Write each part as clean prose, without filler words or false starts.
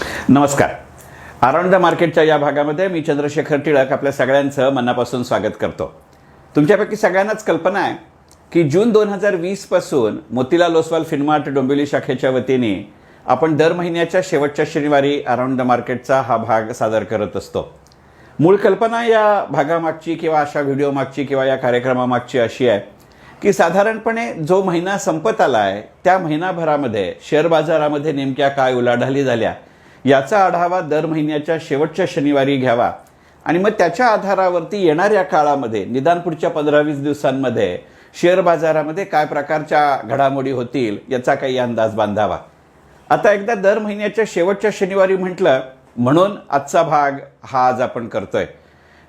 नमस्कार. Around the मार्केटच्या या भागामध्ये मी चंद्रशेखर टिळक आपल्या सगळ्यांचं मनापासून स्वागत करतो. तुमच्यापैकी सगळ्यांनाच कल्पना आहे की जून 2020 पासून मोतीलाल ओसवाल फिनमार्ट डोंबिवली शाखेच्या वतीने आपण दर महिन्याच्या शेवटच्या शनिवारी अराउंड द मार्केटचा हा भाग सादर करत असतो. मूळ कल्पना या भागामागची किंवा अशा व्हिडिओमागची किंवा या कार्यक्रमामागची अशी आहे की साधारणपणे जो महिना संपत आला आहे त्या महिनाभरामध्ये शेअर बाजारामध्ये नेमक्या काय उलाढाली झाल्या याचा आढावा दर महिन्याच्या शेवटच्या शनिवारी घ्यावा आणि मग त्याच्या आधारावरती येणाऱ्या काळामध्ये निदान पुढच्या 15-20 दिवसांमध्ये शेअर बाजारामध्ये काय प्रकारच्या घडामोडी होतील याचा काही अंदाज बांधावा. आता एकदा दर महिन्याच्या शेवटच्या शनिवारी म्हटलं म्हणून आजचा भाग हा आज आपण करतोय.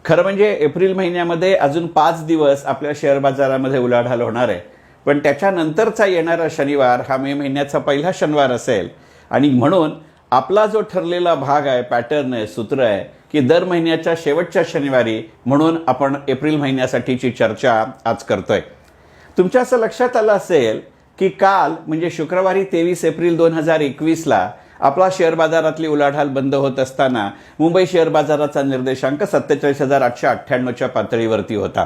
खरं म्हणजे एप्रिल महिन्यामध्ये अजून 5 दिवस आपल्या शेअर बाजारामध्ये उलाढाल होणार आहे, पण त्याच्यानंतरचा येणारा शनिवार हा मे महिन्याचा पहिला शनिवार असेल आणि म्हणून आपला जो ठरलेला भाग आहे, पॅटर्न आहे, सूत्र आहे की दर महिन्याच्या शेवटच्या शनिवारी म्हणून आपण एप्रिल महिन्यासाठीची चर्चा आज करतोय. तुमच्या असं लक्षात आलं असेल की काल म्हणजे शुक्रवारी 23 एप्रिल 2021ला आपला शेअर बाजारातली उलाढाल बंद होत असताना मुंबई शेअर बाजाराचा निर्देशांक 47,898च्या पातळीवरती होता.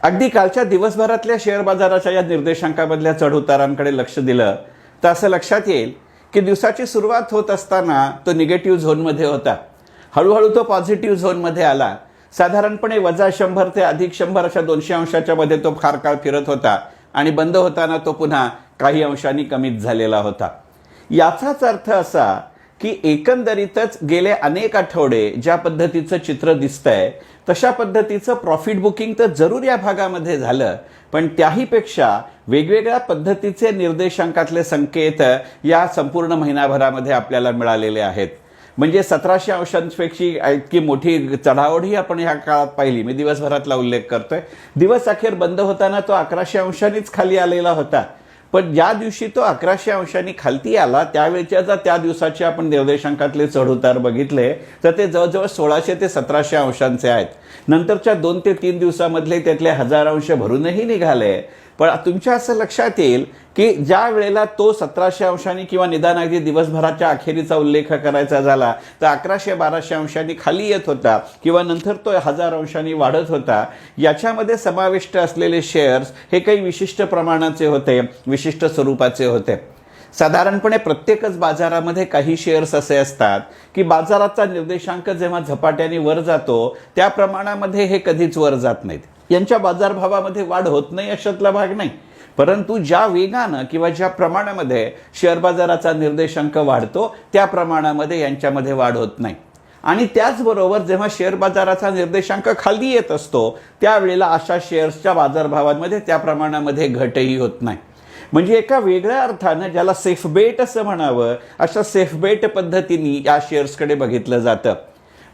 अगदी कालच्या दिवसभरातल्या शेअर बाजाराच्या या निर्देशांकामधल्या चढउतारांकडे लक्ष दिलं तर असं लक्षात येईल की दिवसाची सुरुवात होत असताना तो निगेटिव्ह झोनमध्ये होता. हळूहळू तो पॉझिटिव्ह झोनमध्ये आला. साधारणपणे -100 ते +100 अशा 200 अंशाच्या मध्ये तो फार काळ फिरत होता आणि बंद होताना तो पुन्हा काही अंशांनी कमीच झालेला होता. याचाच अर्थ असा की एकंदरीतच गेले अनेक आठवडे ज्या पद्धतीचं चित्र दिसतंय तशा पद्धतीचं प्रॉफिट बुकिंग तर जरूर या भागामध्ये झालं, पण त्याहीपेक्षा वेगवेगळ्या पद्धतीचे निर्देशांकातले संकेत या संपूर्ण महिनाभरामध्ये आपल्याला मिळालेले आहेत. म्हणजे 1700 अंशांपेक्षा इतकी मोठी चढाओढही आपण ह्या काळात पाहिली. मी दिवसभरातला उल्लेख करतोय. दिवस अखेर बंद होताना तो 1100 अंशांनीच खाली आलेला होता, पण ज्या दिवशी तो 1100 अंशांनी खालती आला त्यावेळेच्या जर त्या दिवसाचे आपण निर्देशांकातले चढउतार बघितले तर ते जवळजवळ 1600 ते 1700 अंशांचे आहेत. नंतरच्या 2 ते 3 दिवसामधले त्यातले 1000 अंश भरूनही निघाले. पण तुमच्या असं लक्षात येईल की ज्या वेळेला तो 1700 अंशांनी किंवा निदान अगदी दिवसभराच्या अखेरीचा उल्लेख करायचा झाला तर 1100-1200 अंशांनी खाली येत होता किंवा नंतर तो 1000 अंशांनी वाढत होता. याच्यामध्ये समाविष्ट असलेले शेअर्स हे काही विशिष्ट प्रमाणाचे होते, विशिष्ट स्वरूपाचे होते. साधारणपणे प्रत्येकच बाजारामध्ये काही शेअर्स असे असतात की बाजाराचा निर्देशांक जेव्हा झपाट्याने वर जातो त्या प्रमाणामध्ये हे कधीच वर जात नाहीत. यांच्या बाजारभावामध्ये वाढ होत नाही अशातला भाग नाही, परंतु ज्या वेगानं किंवा ज्या प्रमाणामध्ये शेअर बाजाराचा निर्देशांक वाढतो त्या प्रमाणामध्ये यांच्यामध्ये वाढ होत नाही. आणि त्याचबरोबर जेव्हा शेअर बाजाराचा निर्देशांक खाली येत असतो त्यावेळेला अशा शेअर्सच्या बाजारभावांमध्ये त्या प्रमाणामध्ये घटही होत नाही. म्हणजे एका वेगळ्या अर्थानं ज्याला सेफ बेट असं म्हणावं अशा सेफ बेट पद्धतीने या शेअर्सकडे बघितलं जातं.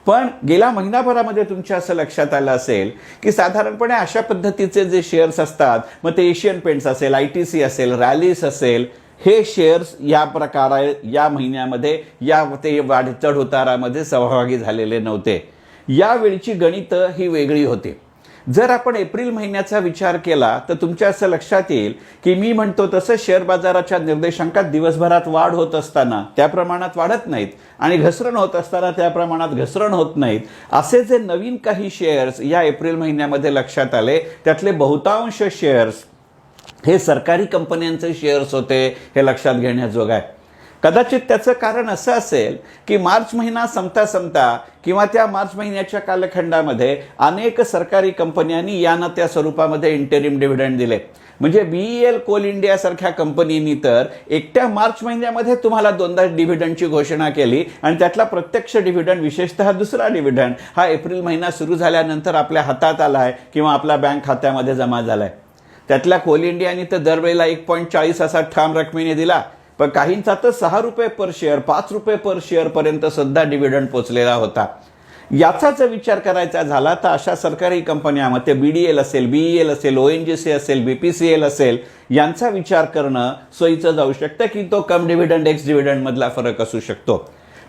पण गेल्या महिनाभरामध्ये तुमच्या असं लक्षात आलं असेल की साधारणपणे अशा पद्धतीचे जे शेअर्स असतात, मग ते एशियन पेंट्स असेल, ITC असेल, रॅलिस असेल, हे शेअर्स या प्रकारे या महिन्यामध्ये या ते चढ उतारामध्ये सहभागी झालेले नव्हते. यावेळीची गणितं ही वेगळी होती. जर आपण एप्रिल महिन्याचा विचार केला तर तुमच्या असं लक्षात येईल की मी म्हणतो तसं शेअर बाजाराच्या निर्देशांकात दिवसभरात वाढ होत असताना त्या प्रमाणात वाढत नाहीत आणि घसरण होत असताना त्या प्रमाणात घसरण होत नाहीत. असे जे नवीन काही शेअर्स या एप्रिल महिन्यामध्ये लक्षात आले त्यातले बहुतांश शेअर्स हे सरकारी कंपन्यांचे शेअर्स होते, हे लक्षात घेण्याजोग आहे. कदाचित त्याचं कारण असं असेल की मार्च महिना संपता किंवा त्या मार्च महिन्याच्या कालखंडामध्ये अनेक सरकारी कंपन्यांनी या ना त्या स्वरूपामध्ये इंटरिम डिव्हिडंड दिले. म्हणजे BEL कोल इंडिया सारख्या कंपनीनी तर एकट्या मार्च महिन्यामध्ये तुम्हाला 2दा डिव्हिडंडची घोषणा केली आणि त्यातला प्रत्यक्ष डिव्हिडंड, विशेषतः दुसरा डिव्हिडंड हा एप्रिल महिना सुरू झाल्यानंतर आपल्या हातात आलाय किंवा आपल्या बँक खात्यामध्ये जमा झालाय. त्यातल्या कोल इंडियानी तर दरवेळेला 1.40 असा ठाम रकमेने दिला, पण काहींचा तर 6 रुपये पर शेअर, 5 रुपये पर शेअर पर्यंत सुद्धा डिव्हिडंड पोचलेला होता. याचा जर विचार करायचा झाला तर अशा सरकारी कंपन्या, मग ते BDL असेल, BEL असेल, ONGC असेल, BPCL असेल, यांचा विचार करणं सोयीचं जाऊ शकतं की तो कम डिव्हिडंड एक्स डिव्हिडंड मधला फरक असू शकतो.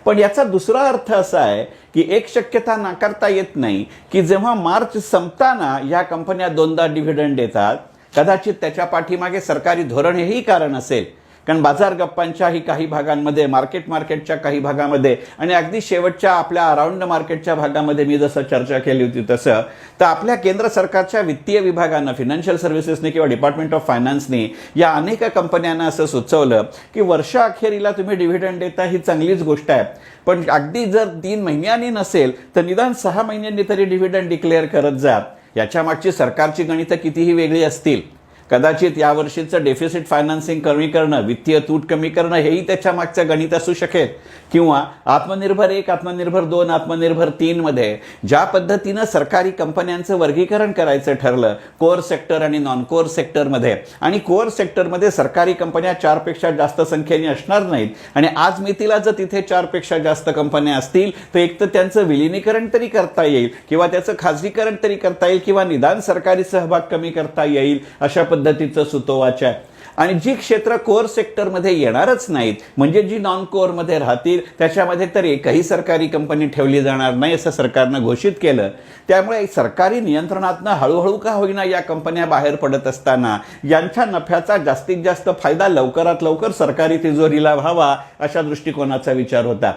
पण याचा दुसरा अर्थ असा आहे की एक शक्यता नाकारता येत नाही की जेव्हा मार्च संपताना या कंपन्या 2दा डिव्हिडंड देतात, कदाचित त्याच्या पाठीमागे सरकारी धोरण हेही कारण असेल. कारण बाजार गप्पांच्याही काही भागांमध्ये, मार्केटच्या काही भागामध्ये आणि अगदी शेवटच्या आपल्या अराउंड मार्केटच्या भागामध्ये मी जसं चर्चा केली होती तसं, तर आपल्या केंद्र सरकारच्या वित्तीय विभागानं, फायनान्शियल सर्व्हिसेसने किंवा डिपार्टमेंट ऑफ फायनान्सने या अनेक कंपन्यांना असं सुचवलं की वर्षाअखेरीला तुम्ही डिव्हिडंड देता ही चांगलीच गोष्ट आहे, पण अगदी जर 3 महिन्यांनी नसेल तर निदान 6 महिन्यांनी तरी डिव्हिडंड डिक्लेअर करत जा. याच्या मागची सरकारची गणितं कितीही वेगळी असतील, कदाचित यावर्षीचं डेफिसिट फायनान्सिंग कमी करणं, वित्तीय तूट कमी करणं हेही त्याच्या मागचं गणित असू शकेल, किंवा आत्मनिर्भर 1, आत्मनिर्भर 2, आत्मनिर्भर 3 मध्ये ज्या पद्धतीनं सरकारी कंपन्यांचं वर्गीकरण करायचं ठरलं कोअर सेक्टर आणि नॉन कोअर सेक्टरमध्ये, आणि कोअर सेक्टरमध्ये सरकारी कंपन्या 4 पेक्षा जास्त संख्येने असणार नाहीत, आणि आज मितीला जर तिथे 4 पेक्षा जास्त कंपन्या असतील तर एक तर त्यांचं विलिनीकरण तरी करता येईल, किंवा त्याचं खाजगीकरण तरी करता येईल, किंवा निदान सरकारी सहभाग कमी करता येईल, अशा पद्धतीचं सुतोवाच आहे. आणि जी क्षेत्र कोअर सेक्टरमध्ये येणारच नाहीत, म्हणजे जी नॉन कोअरमध्ये राहतील, त्याच्यामध्ये तर एकही सरकारी कंपनी ठेवली जाणार नाही असं सरकारनं घोषित केलं. त्यामुळे सरकारी नियंत्रणातनं हळूहळू का होईना या कंपन्या बाहेर पडत असताना यांच्या नफ्याचा जास्तीत जास्त फायदा लवकरात लवकर सरकारी तिजोरीला व्हावा अशा दृष्टिकोनाचा विचार होता.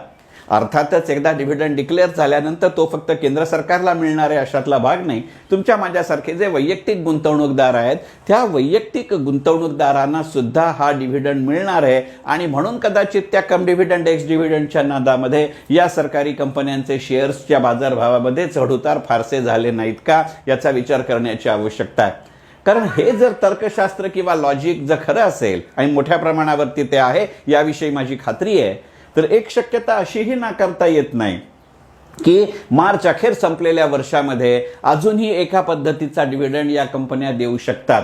अर्थातच एकदा डिव्हिडंड डिक्लेअर झाल्यानंतर तो फक्त केंद्र सरकारला मिळणार आहे अशातला भाग नाही. तुमच्या माझ्यासारखे जे वैयक्तिक गुंतवणूकदार आहेत त्या वैयक्तिक गुंतवणूकदारांना सुद्धा हा डिव्हिडंड मिळणार आहे, आणि म्हणून कदाचित त्या कम डिव्हिडंड एक्स डिव्हिडंडच्या नादामध्ये या सरकारी कंपन्यांचे शेअर्सच्या बाजारभावामध्ये चढउतार फारसे झाले नाहीत का याचा विचार करण्याची आवश्यकता आहे. कारण हे जर तर्कशास्त्र किंवा लॉजिक जर खरं असेल, आणि मोठ्या प्रमाणावरती ते आहे याविषयी माझी खात्री आहे, तर एक शक्यता अशीही नाकारता येत नाही की मार्च अखेर संपलेल्या वर्षामध्ये अजूनही एका पद्धतीचा डिव्हिडंड या कंपन्या देऊ शकतात.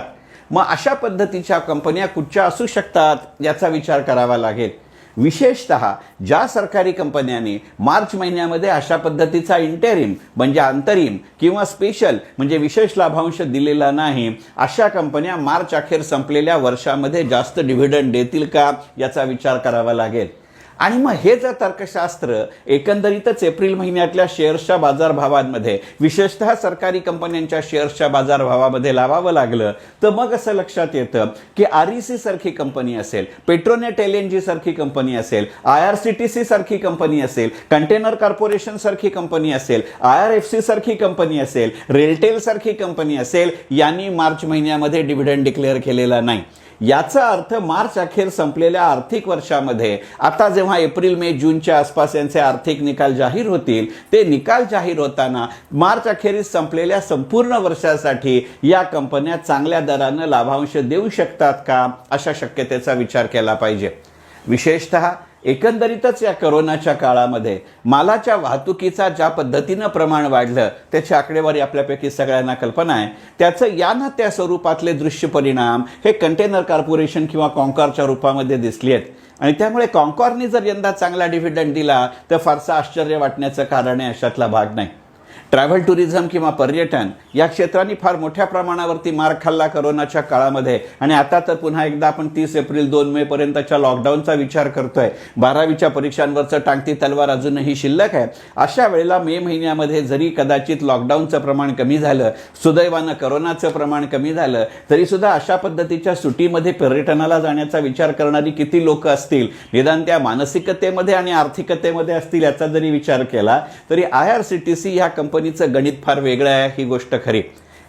मग अशा पद्धतीच्या कंपन्या कुठच्या असू शकतात याचा विचार करावा लागेल. विशेषतः ज्या सरकारी कंपन्यांनी मार्च महिन्यामध्ये अशा पद्धतीचा इंटेरिम म्हणजे अंतरिम किंवा स्पेशल म्हणजे विशेष लाभांश दिलेला नाही, अशा कंपन्या मार्च अखेर संपलेल्या वर्षामध्ये जास्त डिव्हिडंड देतील का याचा विचार करावा लागेल. आणि मग हे जर तर्कशास्त्र एकंदरीतच एप्रिल महिन्यातल्या शेअर्सच्या बाजारभावांमध्ये, विशेषतः सरकारी कंपन्यांच्या शेअर्सच्या बाजारभावामध्ये लावावं लागलं, तर मग असं लक्षात येतं की REC सारखी कंपनी असेल, पेट्रोनेट LNG सारखी कंपनी असेल, IRCTC सारखी कंपनी असेल, कंटेनर कॉर्पोरेशन सारखी कंपनी असेल, IRFC सारखी कंपनी असेल, रेलटेल सारखी कंपनी असेल, यांनी मार्च महिन्यामध्ये डिव्हिडंड डिक्लेअर केलेला नाही. याचा अर्थ मार्च अखेर संपलेल्या आर्थिक वर्षामध्ये आता जेव्हा एप्रिल मे जूनच्या आसपास यांचे आर्थिक निकाल जाहीर होतील, ते निकाल जाहीर होताना मार्च अखेरीस संपलेल्या संपूर्ण वर्षासाठी या कंपन्या चांगल्या दरानं लाभांश देऊ शकतात का अशा शक्यतेचा विचार केला पाहिजे. विशेषतः एकंदरीतच या कोरोनाच्या काळामध्ये मालाच्या वाहतुकीचा ज्या पद्धतीनं प्रमाण वाढलं त्याची आकडेवारी आपल्यापैकी सगळ्यांना कल्पना आहे. त्याचं या ना त्या स्वरूपातले दृश्य परिणाम हे कंटेनर कॉर्पोरेशन किंवा कॉन्कॉरच्या रूपामध्ये दिसली आहेत, आणि त्यामुळे कॉन्कॉरने जर यंदा चांगला डिव्हिडंड दिला तर फारसं आश्चर्य वाटण्याचं कारण आहे अशातला भाग नाही. ट्रॅव्हल टुरिझम किंवा पर्यटन या क्षेत्रांनी फार मोठ्या प्रमाणावरती मार खाल्ला कोरोनाच्या काळामध्ये, आणि आता तर पुन्हा एकदा आपण 30 एप्रिल 2 मे पर्यंतच्या लॉकडाऊनचा विचार करतोय. 12वीच्या परीक्षांवरचं टांगती तलवार अजूनही शिल्लक आहे. अशा वेळेला मे महिन्यामध्ये जरी कदाचित लॉकडाऊनचं प्रमाण कमी झालं, सुदैवानं कोरोनाचं प्रमाण कमी झालं, तरी सुद्धा अशा पद्धतीच्या सुटीमध्ये पर्यटनाला जाण्याचा विचार करणारी किती लोक असतील, निदान त्या मानसिकतेमध्ये आणि आर्थिकतेमध्ये असतील याचा जरी विचार केला तरी IRCTC ह्या कंपनीचं गणित फार वेगळं आहे ही गोष्ट खरी.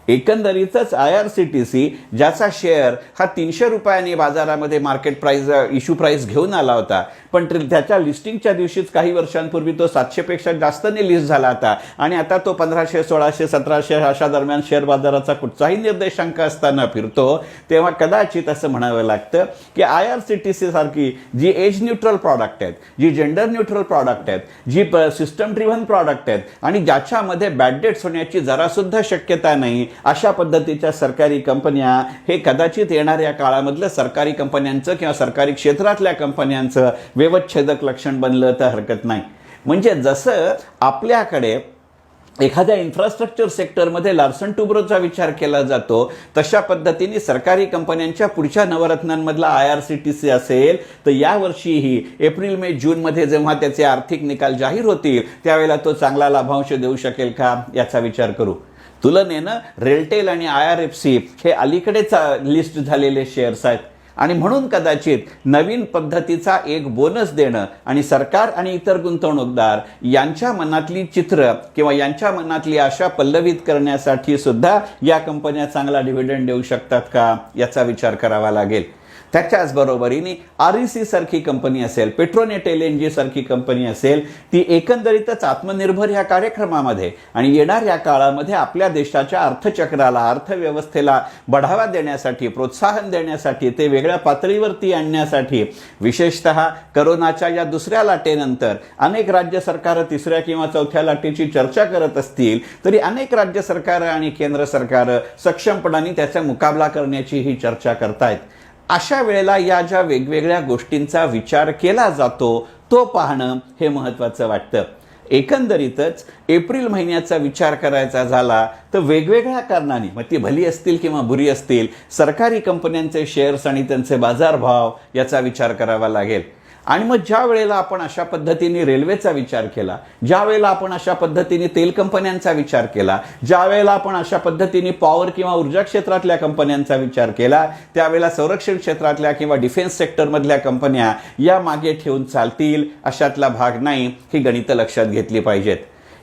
एकंदरीतच IRCTC ज्याचा शेअर हा 300 रुपयांनी बाजारामध्ये मार्केट प्राइस इश्यू प्राइस घेऊन आला होता, पण त्याच्या लिस्टिंगच्या दिवशीच काही वर्षांपूर्वी तो 700 पेक्षा जास्तने लिस्ट झाला होता, आणि आता तो 1500, 1600, 1700 अशा दरम्यान शेअर बाजाराचा कुठचाही निर्देशांक असताना फिरतो. तेव्हा कदाचित असं म्हणावं लागतं की IRCTC सारखी जी एज न्यूट्रल प्रॉडक्ट आहेत, जी जेंडर न्यूट्रल प्रॉडक्ट आहेत, जी सिस्टम ड्रिव्हन प्रॉडक्ट आहेत, आणि ज्याच्यामध्ये बॅड डेट्स होण्याची जरासुद्धा शक्यता नाही, अशा पद्धतीच्या सरकारी कंपन्या हे कदाचित येणाऱ्या काळामधलं सरकारी कंपन्यांचं किंवा सरकारी क्षेत्रातल्या कंपन्यांचं व्यवच्छेदक लक्षण बनलं तर हरकत नाही. म्हणजे जसं आपल्याकडे एखाद्या इन्फ्रास्ट्रक्चर सेक्टरमध्ये लार्सन टुब्रोचा विचार केला जातो, तशा पद्धतीने सरकारी कंपन्यांच्या पुढच्या नवरत्नांमधला IRCTC असेल, तर यावर्षीही एप्रिल मे जूनमध्ये जेव्हा त्याचे आर्थिक निकाल जाहीर होतील त्यावेळेला तो चांगला लाभांश देऊ शकेल का याचा विचार करू. तुलनेनं रेलटेल आणि IRFC हे अलीकडेच लिस्ट झालेले शेअर्स आहेत, आणि म्हणून कदाचित नवीन पद्धतीचा एक बोनस देणं आणि सरकार आणि इतर गुंतवणूकदार यांच्या मनातली चित्र किंवा यांच्या मनातली आशा पल्लवित करण्यासाठी सुद्धा या कंपन्या चांगला डिव्हिडंड देऊ शकतात का याचा विचार करावा लागेल. त्याच्याच बरोबरीने REC सारखी कंपनी असेल, पेट्रोनेट LNG सारखी कंपनी असेल, ती एकंदरीतच आत्मनिर्भर ह्या कार्यक्रमामध्ये आणि येणाऱ्या काळामध्ये आपल्या देशाच्या अर्थचक्राला, अर्थव्यवस्थेला बढावा देण्यासाठी, प्रोत्साहन देण्यासाठी, ते वेगळ्या पातळीवरती आणण्यासाठी, विशेषतः करोनाच्या या दुसऱ्या लाटेनंतर अनेक राज्य सरकारं तिसऱ्या किंवा चौथ्या लाटेची चर्चा करत असतील तरी अनेक राज्य सरकारं आणि केंद्र सरकारं सक्षमपणाने त्याचा मुकाबला करण्याची ही चर्चा करतायत. अशा वेळेला या ज्या वेगवेगळ्या गोष्टींचा विचार केला जातो तो पाहणं हे महत्त्वाचं वाटतं. एकंदरीतच एप्रिल महिन्याचा विचार करायचा झाला तर वेगवेगळ्या कारणांनी, मग ती भली असतील किंवा बुरी असतील, सरकारी कंपन्यांचे शेअर्स आणि त्यांचे बाजारभाव याचा विचार करावा लागेल. आणि मग ज्या वेळेला आपण अशा पद्धतीने रेल्वेचा विचार केला, ज्या वेळेला आपण अशा पद्धतीने तेल कंपन्यांचा विचार केला, ज्या वेळेला आपण अशा पद्धतीने पॉवर किंवा ऊर्जा क्षेत्रातल्या कंपन्यांचा विचार केला, त्यावेळेला संरक्षण क्षेत्रातल्या किंवा डिफेन्स सेक्टरमधल्या कंपन्या या मागे ठेवून चालतील अशातला भाग नाही, ही गणितं लक्षात घेतली पाहिजेत.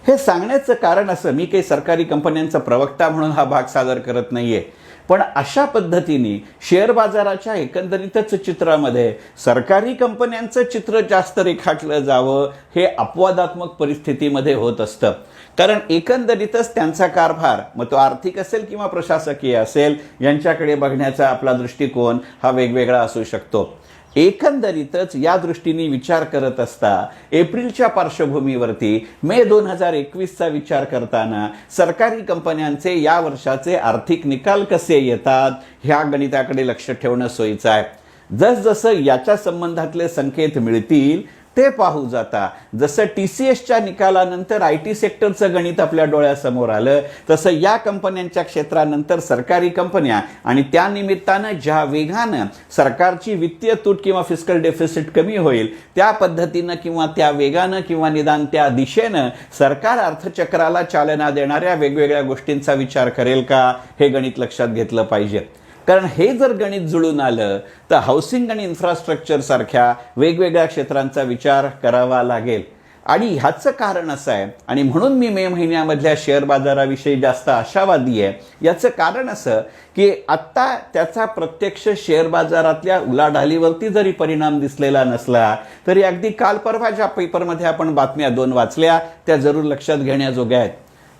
हे सांगण्याचं कारण असं, मी काही सरकारी कंपन्यांचा प्रवक्ता म्हणून हा भाग सादर करत नाहीये, पण अशा पद्धतीने शेअर बाजाराच्या एकंदरीतच चित्रामध्ये सरकारी कंपन्यांचं चित्र जास्त रेखाटलं जावं हे अपवादात्मक परिस्थितीमध्ये होत असतं. कारण एकंदरीतच त्यांचा कारभार, मग तो आर्थिक असेल किंवा प्रशासकीय असेल, यांच्याकडे बघण्याचा आपला दृष्टिकोन हा वेगवेगळा असू शकतो. एकंदरीतच या दृष्टीने विचार करत असता एप्रिलच्या पार्श्वभूमीवरती मे 2021चा विचार करताना सरकारी कंपन्यांचे या वर्षाचे आर्थिक निकाल कसे येतात ह्या गणिताकडे लक्ष ठेवणं सोयीचं आहे. जसजसं याच्या संबंधातले संकेत मिळतील ते पाहू जाता, जसं TCSच्या निकालानंतर IT सेक्टरचं गणित आपल्या डोळ्यासमोर आलं, तसं या कंपन्यांच्या क्षेत्रानंतर सरकारी कंपन्या आणि त्या निमित्तानं ज्या वेगानं सरकारची वित्तीय तूट किंवा फिस्कल डेफिसिट कमी होईल त्या पद्धतीनं किंवा त्या वेगानं किंवा निदान त्या दिशेनं सरकार अर्थचक्राला चालना देणाऱ्या वेगवेगळ्या गोष्टींचा विचार करेल का हे गणित लक्षात घेतलं पाहिजे. कारण हे जर गणित जुळून आलं तर हाऊसिंग आणि इन्फ्रास्ट्रक्चर सारख्या वेगवेगळ्या क्षेत्रांचा विचार करावा लागेल. आणि ह्याचं कारण असं आहे, आणि म्हणून मी मे महिन्यामधल्या शेअर बाजाराविषयी जास्त आशावादी आहे. याचं कारण असं की आत्ता त्याचा प्रत्यक्ष शेअर बाजारातल्या उलाढालीवरती जरी परिणाम दिसलेला नसला तरी अगदी काल परवा ज्या पेपरमध्ये आपण बातम्या 2 वाचल्या त्या जरूर लक्षात घेण्याजोग्या आहेत.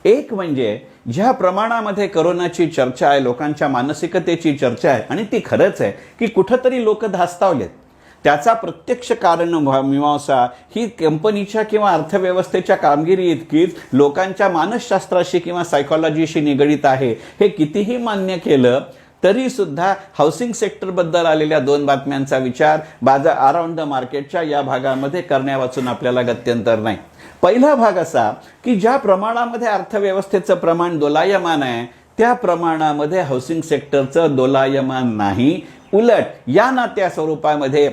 एक म्हणजे ज्या प्रमाणामध्ये करोनाची चर्चा आहे, लोकांच्या मानसिकतेची चर्चा आहे, आणि ती खरंच आहे की कुठंतरी लोक धास्तावलेत, त्याचा प्रत्यक्ष कारण मीमांसा ही कंपनीच्या किंवा अर्थव्यवस्थेच्या कामगिरी इतकीच लोकांच्या मानसशास्त्राशी किंवा सायकोलॉजीशी निगडीत आहे. हे कितीही मान्य केलं तरी सुद्धा हाऊसिंग सेक्टरबद्दल आलेल्या 2 बातम्यांचा विचार बाजार अराउंड द मार्केटच्या या भागामध्ये करण्यावाचून आपल्याला गत्यंतर नाही. पहिला भाग असा की ज्या प्रमाणामध्ये अर्थव्यवस्थेचं प्रमाण दोलायमान आहे त्या प्रमाणामध्ये हाऊसिंग सेक्टरचं दोलायमान नाही. उलट या नात्या स्वरूपामध्ये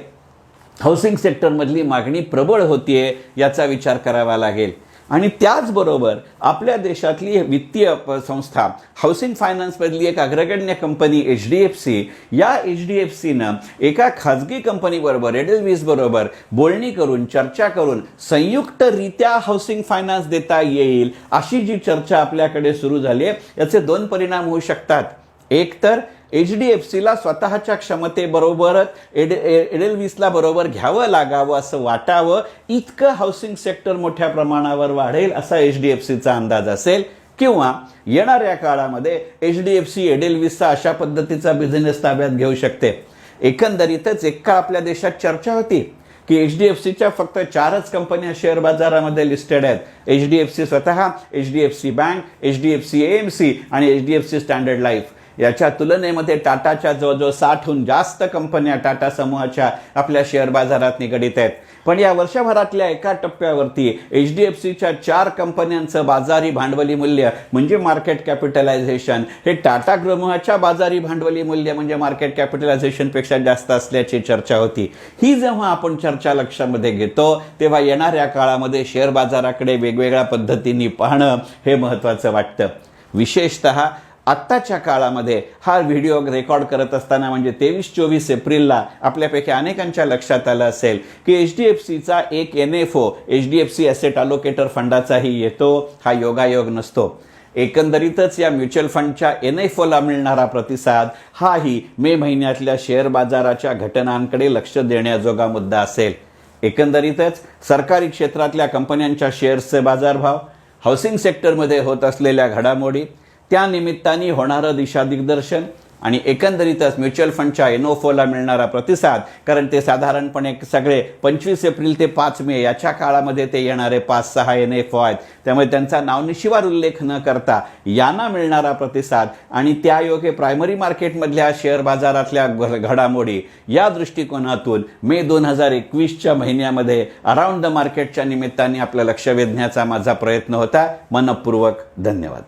हाऊसिंग सेक्टरमधली मागणी प्रबळ होतीये याचा विचार करावा लागेल. आणि त्याचबरोबर आपल्या देशातली वित्तीय संस्था हाऊसिंग फायनान्समधली एक अग्रगण्य कंपनी HDFC, या HDFCनं एका खाजगी कंपनीबरोबर एडेलवीस बरोबर बोलणी करून चर्चा करून संयुक्तरित्या हाऊसिंग फायनान्स देता येईल अशी जी चर्चा आपल्याकडे सुरू झाली आहे, याचे 2 परिणाम होऊ शकतात. एक तर HDFCला स्वतःच्या क्षमतेबरोबरच एडेलवीसला बरोबर घ्यावं लागावं असं वाटावं इतकं हाऊसिंग सेक्टर मोठ्या प्रमाणावर वाढेल असा HDFCचा अंदाज असेल, किंवा येणाऱ्या काळामध्ये HDFC एडेलवीसचा अशा पद्धतीचा बिझनेस ताब्यात घेऊ शकते. एकंदरीतच एक काळ आपल्या देशात चर्चा होती की HDFCच्या फक्त 4च कंपन्या शेअर बाजारामध्ये लिस्टेड आहेत. HDFC स्वतः, HDFC बँक, HDFC AMC आणि HDFC स्टँडर्ड लाईफ. याच्या तुलनेमध्ये टाटाच्या जवळजवळ 60हून जास्त कंपन्या टाटा समूहाच्या आपल्या शेअर बाजारात निगडीत आहेत. पण या वर्षभरातल्या एका टप्प्यावरती HDFCच्या 4 कंपन्यांचं बाजारी भांडवली मूल्य म्हणजे मार्केट कॅपिटलायझेशन हे टाटा समूहाच्या बाजारी भांडवली मूल्य म्हणजे मार्केट कॅपिटलायझेशनपेक्षा जास्त असल्याची चर्चा होती. ही जेव्हा आपण चर्चा लक्षामध्ये घेतो तेव्हा येणाऱ्या काळामध्ये शेअर बाजाराकडे वेगवेगळ्या पद्धतीने पाहणं हे महत्त्वाचं वाटतं. विशेषतः आत्ताच्या काळामध्ये हा व्हिडिओ रेकॉर्ड करत असताना म्हणजे 23-24 एप्रिलला आपल्यापैकी अनेकांच्या लक्षात आलं असेल की HDFCचा एक NFO HDFC ॲसेट अलोकेटर फंडाचाही येतो. हा योगायोग नसतो. एकंदरीतच या म्युच्युअल फंडच्या NFOला मिळणारा प्रतिसाद हाही मे महिन्यातल्या शेअर बाजाराच्या घटनांकडे लक्ष देण्याजोगा मुद्दा असेल. एकंदरीतच सरकारी क्षेत्रातल्या कंपन्यांच्या शेअर्सचे बाजारभाव, हाऊसिंग सेक्टरमध्ये होत असलेल्या घडामोडी, त्या निमित्ताने होणारं दिशादिग्दर्शन आणि एकंदरीतच म्युच्युअल फंडच्या NFOला मिळणारा प्रतिसाद, कारण ते साधारणपणे सगळे 25 एप्रिल ते 5 मे याच्या काळामध्ये ते येणारे 5-6 NFO आहेत. त्यामुळे त्यांचा नावनिशिवार उल्लेख न करता यांना मिळणारा प्रतिसाद आणि त्यायोगे प्रायमरी मार्केटमधल्या शेअर बाजारातल्या घडामोडी या दृष्टिकोनातून मे 2021च्या महिन्यामध्ये अराउंड द मार्केटच्या निमित्ताने आपलं लक्ष वेधण्याचा माझा प्रयत्न होता. मनपूर्वक धन्यवाद.